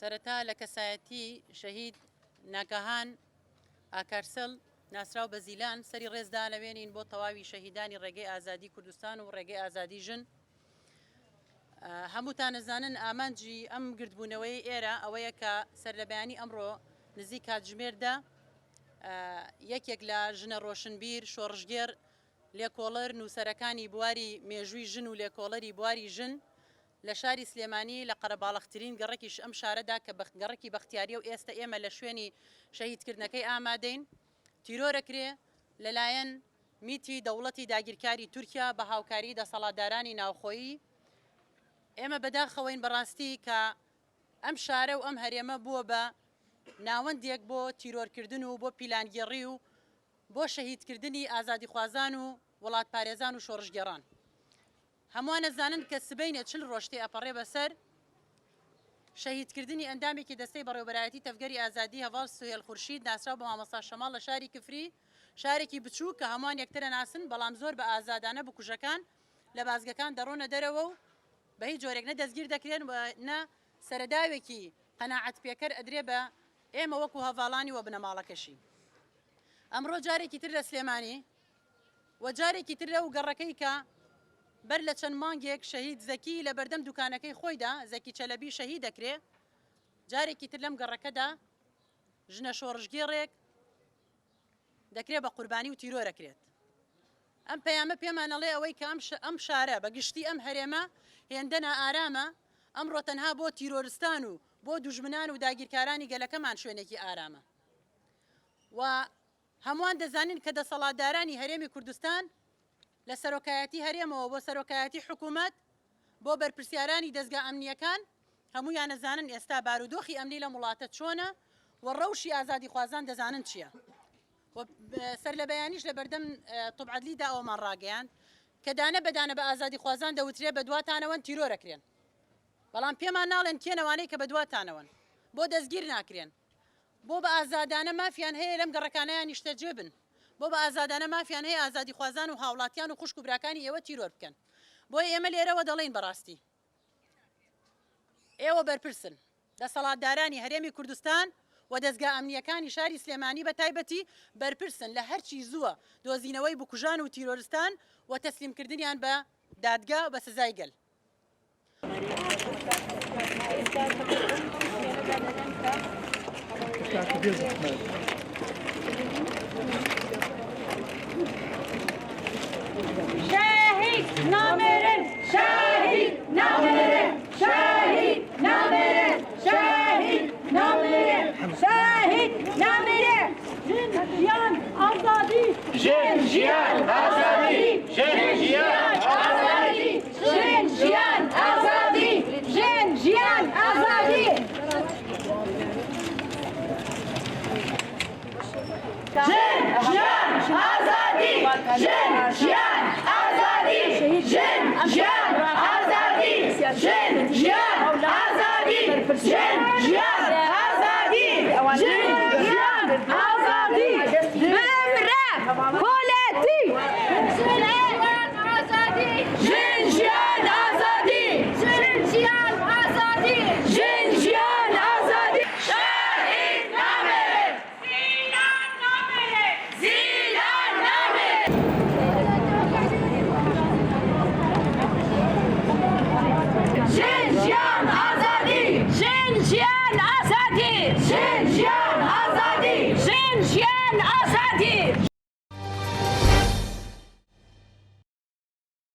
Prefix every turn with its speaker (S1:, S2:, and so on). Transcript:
S1: سەرەتا لە کەسایەتی شەهید ناگەهان ئاکارسەڵ ناسراو بە زیلان سەری ڕێزدانەوێنین بۆ تەواوی شەهیدانی ڕێگەی ئازادی کوردستان و ڕێگەی ئازادی ژن. هەمووتان نەزانن ئامانجی ئەم گردبوونەوەی ئێرە ئەوەیە کە سەرلەبەیانی ئەمڕۆ نزیک کاتژمێردا یەکێک لە ژنە ڕۆشنبیر شۆڕژگێر لێکۆڵەر نووسەرەکانی بواری مێژووی ژن و لێکۆڵەری بواری ژن لە شاری سلێمانی لە قەرەباڵەخترین گەڕێکیش ئەم شارەدا کە گەڕێکی بەختیاری و ئێستا ئێمە لە شوێنی شەهیدکردنەکەی ئامادەین تیرۆرەکرێ لەلایەن میتی دەوڵەتی داگیرکاری تورکیا بە هاوکاری دەسەڵاتدارانی ناوخۆیی. ئێمە بەداخەوەین بەڕاستی کە ئەم شارە و ئەم هەرێمە بووە بە ناوەندێک بۆ تیرۆرکردن و بۆ پیلانگێڕی و بۆ شەهیدکردنی ئازادیخوازان و وڵات پارێزان و شۆڕژگێڕان. هەمووان نەزانن کە سبەینە 40 ڕۆژتێ ئەپەڕێ بەسەر شەهیدکردنی ئەندامێکی دەستەی بەڕێوەبەرایەتی تەفگەری ئازادی هەڤاڵ سوهێل خورشید ناسراو بە مامۆستا شەماڵ لە شاری کفری، شارێکی بچوو کە هەمووان یەکترە ناسن بەڵام زۆر بە ئازادانە بکوژەکان لە بازگەکان دەڕۆنە دەرەوە و بە هیچ جۆرێک نە دەستگیر دەکرێن نە سەرەداوێکی قەناعەت پێکەر ئەدرێ بە ئێمە وەکو هەڤاڵانی و بنەماڵەکەشی. ئەمڕۆ جارێکی تر لە سلێمانی و جارێکی تر لەو گەڕەکەی کە بەر لە چەند مانگێک شەهید زەکی لە بەردەم دوکانەکەی خۆیدا زەکی چەلەبی شەهید دەکرێ، جارێکی تر لەم گەڕەکەدا ژنە شۆڕژگێڕێک دەکرێت بە قوربانی و تیرۆرەکرێت. ئەم پەیامە پێمانەڵێ ئەوەی کە ئەم شارە بەگشتی ئەم هەرێمە هێندەنا ئارامە، ئەمڕۆ تەنها بۆ تیرۆرستان و بۆ دوژمنان و داگیرکارانی گەلەکەمان شوێنێکی ئارامە. و هەمووان دەزانین کە دەسەڵاتدارانی هەرێمی کوردستان لە سەرۆکایەتی هەرێمەوە بۆ سەرۆکایەتی حکوومەت بۆ بەرپرسیارانی دەستگا ئەمنیەکان هەموویان دەزانن ئێستا بارودۆخی ئەمنی لە وڵاتە چۆنە و ڕەوشی ئازادی خوازان دەزانن چییە. سەر لە بەیانیش لە بەردەم توبعەدلیدا ئەومان ڕاگەیاند کە دانە بەدانە بە ئازادی خوازان دەوترێ بە دواتانەوەن تیرۆرەکرێن، بەڵام پێمان ناڵێن کێنەوانەی کە بە دواتانەوەن بۆ دەستگیر ناکرێن، بۆ بە ئازادانە مافیان هەیە لەم گەڕەکانەیان نیشتە جێبن، بۆ بە ئازادانە مافیان هەیە ئازادی خوازان و هاوڵاتیان و خوشک و براکانی ئێوە تیرۆر بکەن. بۆی ئێمە لێرەوە دەڵێن بەڕاستی ئێوە بەرپرسن، دەسەڵاتدارانی هەرێمی کوردستان و دەستگا ئەمنیەکانی شاری سلێمانی بە تایبەتی بەرپرسن لە هەرچی زووە دۆزینەوەی بکوژان و تیرۆرستان و تەسلیمکردنیان بە دادگا بە سزای گەل.
S2: شهید نامرن، شهید نامرن، شهید نامرن، شهید نامرن، شهید نامرن. جن جیان آزادی،
S3: جن جیان آزادی، جن جیان آزادی،
S2: جن جیان آزادی، جن جیان آزادی.
S3: جن جیان آزادی، جن جیان آزادی، جن جیان آزادی، جن جیان آزادی، جن جیان آزادی، جن جیان آزادی.
S2: بمره کولتی.
S3: جن جیان آزادی،
S2: جن جیان آزادی،
S3: جن جیان آزادی. شهید نامره،
S2: زیلان نامره،
S3: زیلان نامره. جن جیان آزادی،
S2: جن جیان آزادی،
S3: جن جیان آزادی.
S2: جن جیان آزادی.